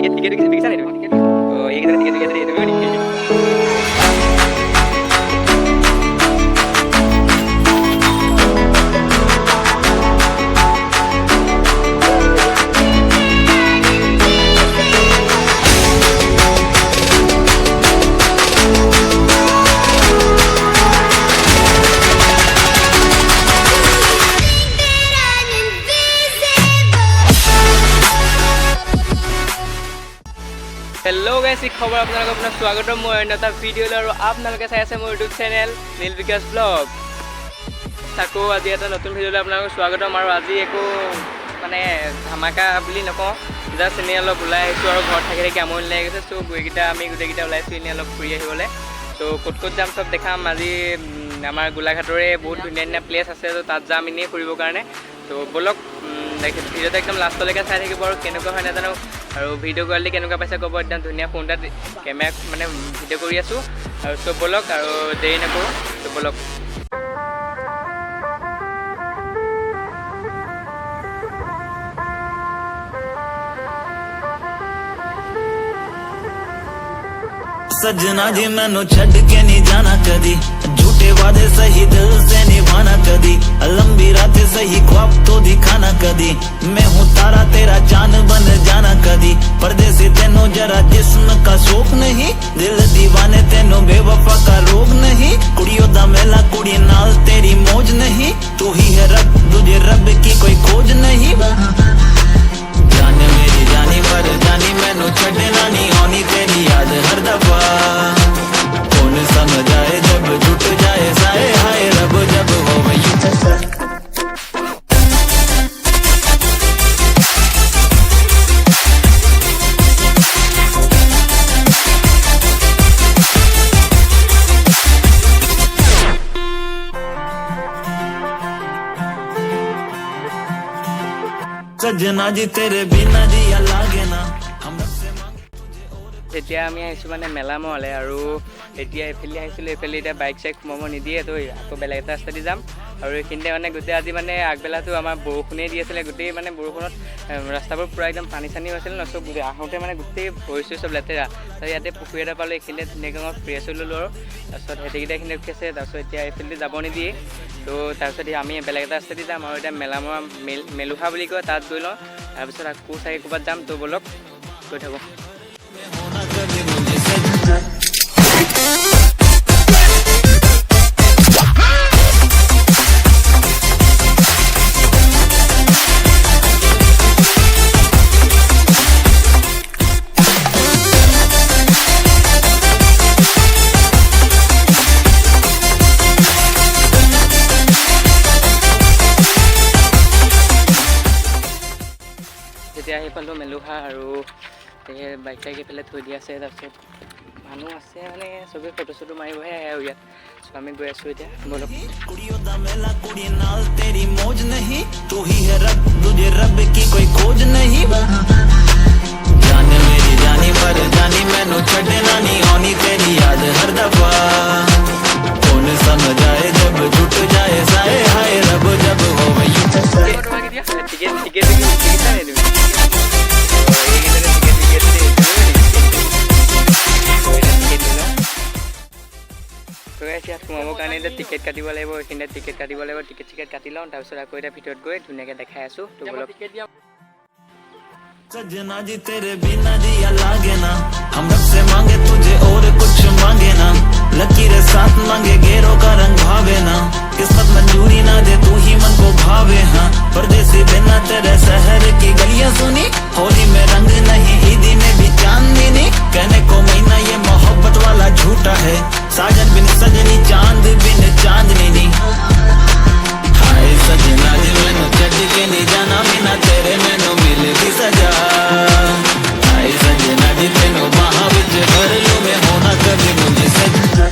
tiket bisa nih tiket. Oh iya kita tiket itu nih. Hello guys खबर अपना स्वागत मैं अन्न एट भिडिओ अपने चाई मोर यूट्यूब चेनेल नील विकास ब्लग ताको आज एट नतुन भिडिओ अपना स्वागत और आज एक मानने धमाका नक जस्ट एने अलग ऊल् और घर थी थी आमनि लगे गए सो गोटा गोटेकिटा ऊल्स अलग फुरी सो कत कत जाम सब देखा आज आम गोलाघाटरे बहुत धुनिया धुनिया प्लेस आसे तो तक जाम इन्हें फुरिबर कारण तो बोलक भिडिओ एकदम लास्टলৈকে চাই থাকিব और केनेকুৱা হয় नाजानो और भिडिओ क्वालिटी केनेকুৱা पाइছে कब एकदम धुनिया फोन कैमेरा माने भिडिओ कर आसो और सब बोलक और देरी नकरो तो बोलक सजना जी मैनू छड़ के नहीं जाना कदी झूठे वादे सही दिल से निभाना कदी लंबी रात सही ख्वाब तो दिखाना कदी मैं हूँ तारा तेरा चांद बन जाना कदी परदेसी तेनों जरा जिस्म का शौक नहीं दिल दीवाने तेनों बेवफा का रोग नहीं कुड़ियों दा मेला कुड़ी नाल तेरी मौज नहीं तू ही है रब तुझे रब की कोई खोज नहीं जाने मेरी जानी पर जानी मैनू छड़ना नहीं आनी तेरी याद हर दफा कौन समझ आए जब जुट जाए साए हाय रब जब हो सजना जी तेरे बिना दिया लागे ना हम से मांगे এতিয়া আমি আহিছোঁ মানে মেলামহলে আৰু এতিয়া এফালে আহিছিলোঁ এফালে এতিয়া বাইক চাইক সোমাব নিদিয়ে তো আকৌ বেলেগ এটা ৰাস্তা দি যাম আৰু এইখিনিতে মানে গোটেই আজি মানে আগবেলাটো আমাৰ বৰষুণেই দি আছিলে গোটেই মানে বৰষুণত ৰাস্তাবোৰ পুৰা একদম পানী চানী হৈছিল ন চব আহোঁতে মানে গোটেই ভৰি চৰি চব লেতেৰা তাৰ ইয়াতে পুখুৰী এটা পালোঁ এইখিনিতে ধুনীয়াকৈ মই ফ্ৰেছ হৈ ল'লোঁ আৰু তাৰপিছত সেইকেইটাখিনি ৰখি আছে তাৰপিছত এতিয়া এইফালে যাব নিদিয়ে তো তাৰপিছত আমি বেলেগ এটা ৰাস্তা দি যাম আৰু এতিয়া মেলামৰা মেলুহা বুলি কয় তাত গৈ লওঁ তাৰপিছত আকৌ চাগে ক'ৰবাত যাম তো ব'লক গৈ থাকোঁ যেতিয়া আহি পালোঁ মেলুহা আৰু বাইক চাইক এইফালে থৈ দিয়া আছে তাৰপিছত মানুহ আছে মানে চবেই ফটো চটো মাৰিবহে আহে আৰু ইয়াত চ' আমি গৈ আছোঁ এতিয়া বলক कुड़ियों दा मेला कुड़ी नाल तेरी मौज नहीं तू ही है रब तुझे रब की कोई खोज नहीं जाने मेरी जानी पर जानी मैनू छड़ना नहीं आनी तेरी याद हर दफा कौन समझ आए जब जुट जाए साए हाय रब जब हो ইয়াত সোমাবৰ কাৰণে এতিয়া টিকেট কাটিব লাগিব এইখিনিতে টিকেট কাটিব লাগিব টিকেট চিকেট কাটি লওঁ তাৰপিছত আকৌ এতিয়া ভিতৰত গৈ ধুনীয়াকৈ দেখাই আছোঁ তো বলক सजना जी तेरे बिना दिया लागे ना हम रब से मांगे तुझे और कुछ मांगे ना लकीरें साथ मांगे गेरों का रंग भावे ना किस्मत मंजूरी ना दे तू ही मन को भावे हाँ परदेसी बिना तेरे शहर की गलियां सुनी होली में रंग नहीं ईदी में भी चांदनी नहीं कहने को महीना ये मोहब्बत वाला झूठा है साजन बिन सजनी चांद बिन चांदनी नहीं हाय सजना जी मैनू छड़ के नहीं जाना बिना तेरे मैनू मिलती सजा हाय सजना जी तेनू बाहां विच भर लूं मैं होना कभी मुझे सजना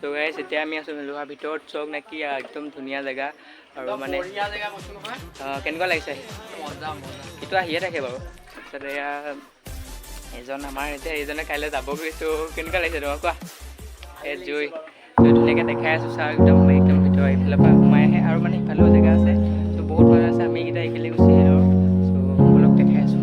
তো গাইছ এতিয়া আমি আছোঁ লোহাৰ ভিতৰত চক নেকি একদম ধুনীয়া জেগা আৰু মানে কেনেকুৱা লাগিছে সেইটো আহিয়ে থাকে বাৰু তাৰপিছত এয়া এজন আমাৰ এতিয়া এইজনে কাইলৈ যাব গৈছোঁ কেনেকুৱা লাগিছে তোমাক কোৱা এই জুই ধুনীয়াকৈ দেখাই আছোঁ চাৰ একদম ভিতৰ এইফালৰ পৰা সোমাই আহে আৰু মানে ইফালেও জেগা আছে ত' বহুত মানুহ আছে আমি এইকেইটা এইফালে গুচি আহিলোঁ ত' অলপ দেখাই আছোঁ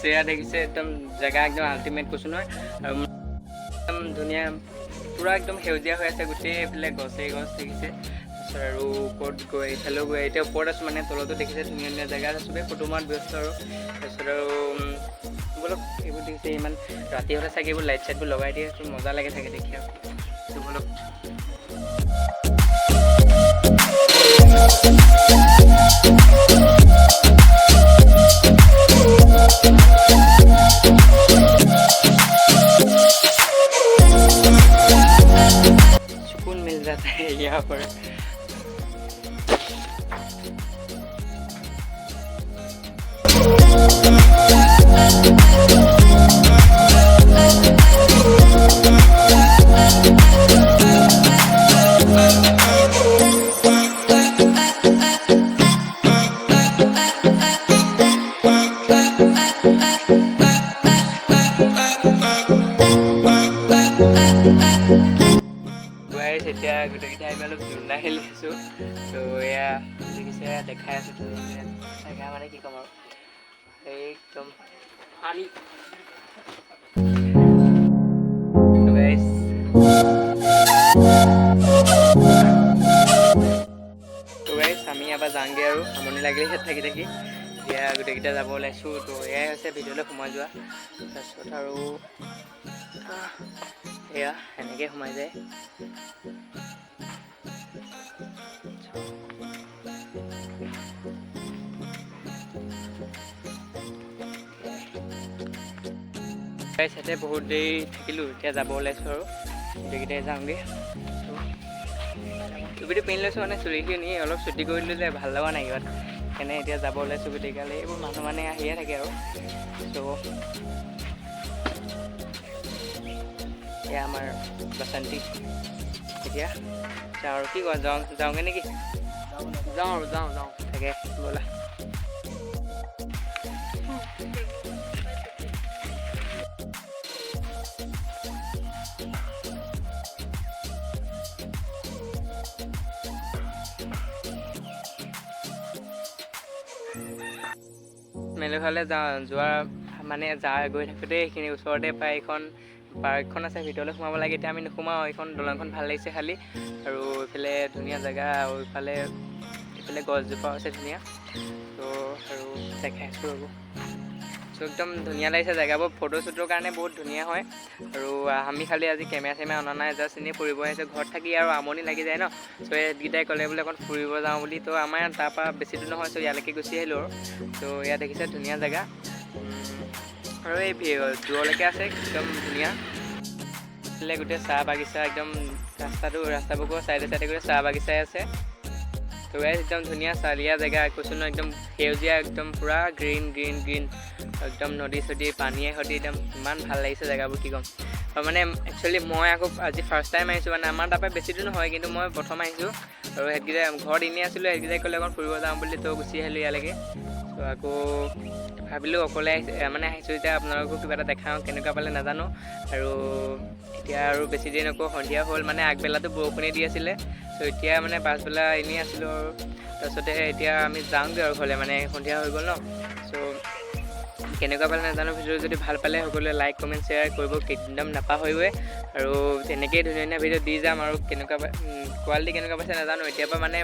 সেয়া দেখিছে একদম জেগা একদম আল্টিমেট কৈছোঁ নহয় আৰু একদম ধুনীয়া পূৰা একদম সেউজীয়া হৈ আছে গোটেই এইফালে গছেই গছ দেখিছে তাৰপিছত আৰু ওপৰত গৈ এইফালেও গৈ এতিয়া ওপৰত আছোঁ মানে তলতো দেখিছে ধুনীয়া ধুনীয়া জেগা চবেই ফটো মৰাত ব্যস্ত আৰু তাৰপিছত আৰু বলক এইবোৰ দেখিছে ইমান ৰাতি হ'লে চাগে এইবোৰ লাইট চাইটবোৰ লগাই দিয়ে মজা লাগে চাগে দেখি আৰু বলক सुकून मिल जाता है यहाँ पर এতিয়া গোটেইকেইটা আমি অলপ জোৰনা খেলি আছোঁ তো এয়া দেখিছে দেখাই আছোঁ ধুনীয়া জেগা মানে কি ক'ম আৰু একদম পানী আমি এবাৰ যাওঁগৈ আৰু আমনি লাগিলে ইয়াত থাকি থাকি এতিয়া গোটেইকেইটা যাব ওলাইছোঁ তো এয়াই হৈছে ভিডিঅ'লৈ সোমাই যোৱা তাৰপিছত আৰু এয়া এনেকৈ সোমাই যায় চাইতে বহুত দেৰি থাকিলোঁ এতিয়া যাব ওলাইছোঁ আৰু গোটেইকেইটাই যাওঁগৈ টুপিটো পিন্ধি লৈছোঁ মানে চুলিখিনি অলপ চুটি কৰি দিলোঁ যে ভাল লগা নাই কিবা সেইকাৰণে এতিয়া যাব ওলাইছোঁ গোটেইকালে এইবোৰ মানুহ মানে আহিয়ে থাকে আৰু ত' এয়া আমাৰ বাসন্তী এতিয়া যাওঁ আৰু কি কোৱা যাওঁগৈ নেকি যাওঁ আৰু যাওঁ তাকে ব'লা মেলঘৰলৈ যোৱা মানে গৈ থাকোঁতে এইখিনি ওচৰতে পায় এইখন পাৰ্কখন আছে, ভিতৰলৈ সোমাব লাগে। এতিয়া আমি নোসোমাওঁ, এইখন দলংখন ভাল লাগিছে খালি। আৰু এইফালে ধুনীয়া জেগা, আৰু এইফালে গছজোপাও আছে ধুনীয়া। ত' আৰু দেখাইছোঁ ৰ'ব। চ' একদম ধুনীয়া লাগিছে জেগাবোৰ, ফটো শ্বুটৰ কাৰণে বহুত ধুনীয়া হয়। আৰু আমি খালি আজি কেমেৰা অনা নাই, জাষ্ট এনেই ফুৰিব আহিছোঁ। ঘৰত থাকি আৰু আমনি লাগি যায় ন। চ' এইকেইটাই ক'লে বোলে অকণ ফুৰিব যাওঁ বুলি। ত' আমাৰ তাৰপৰা বেছি দূৰ নহয়, চ' ইয়ালৈকে গুচি আহিলোঁ আৰু। ত' ইয়াত দেখিছে ধুনীয়া জেগা, আৰু এই দূৰলৈকে আছে একদম ধুনীয়া। এইফালে গোটেই চাহ বাগিচা, একদম ৰাস্তাবোৰৰ চাইডে গোটেই চাহ বাগিচাই আছে। তো একদম ধুনীয়া চালিয়া জেগা, কৈছোঁ ন, একদম সেউজীয়া, একদম পূৰা গ্ৰীণ গ্ৰীণ গ্ৰীণ, একদম নদী চদী পানীয়ে সৈতে একদম ইমান ভাল লাগিছে জেগাবোৰ, কি ক'ম। আৰু মানে একচুৱেলি মই আকৌ আজি ফাৰ্ষ্ট টাইম আহিছোঁ, মানে আমাৰ তাৰপৰা বেছি দূৰ নহয়, কিন্তু মই প্ৰথম আহিছোঁ। আৰু সেইকেইটাই ঘৰত এনেই আছিলোঁ, সেইকেইটাই ক'লে অকণ ফুৰিব যাওঁ বুলি, তো গুচি আহিলোঁ ইয়ালৈকে। তো আকৌ ভাবিলোঁ অকলে আহিছোঁ এতিয়া আপোনালোকো কিবা এটা দেখাওঁ, কেনেকুৱা পালে নাজানো। আৰু এতিয়া আৰু বেছি দিন আকৌ সন্ধিয়া হ'ল, মানে আগবেলাটো বৰষুণে দি আছিলে। চ' এতিয়া মানে পাছবেলা এনেই আছিলোঁ আৰু তাৰপিছতে এতিয়া আমি যাওঁগৈ আৰু ঘৰলৈ, মানে সন্ধিয়া হৈ গ'ল ন। চ' কেনেকুৱা পালে নাজানো। ভিডিঅ' যদি ভাল পালে সকলোৱে লাইক কমেণ্ট শ্বেয়াৰ কৰিব একদম নাপাহৰিবই। আৰু তেনেকেই ধুনীয়া ধুনীয়া ভিডিঅ' দি যাম। আৰু কেনেকুৱা কোৱালিটি কেনেকুৱা পাইছে নাজানো, এতিয়াৰ পৰা মানে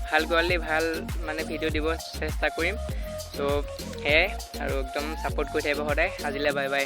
ভাল কোৱালিটি ভাল মানে ভিডিঅ' দিব চেষ্টা কৰিম। চ' সেয়াই, আৰু একদম ছাপোৰ্ট কৰি থাকিব সদায়। আজিলৈ বাই বাই।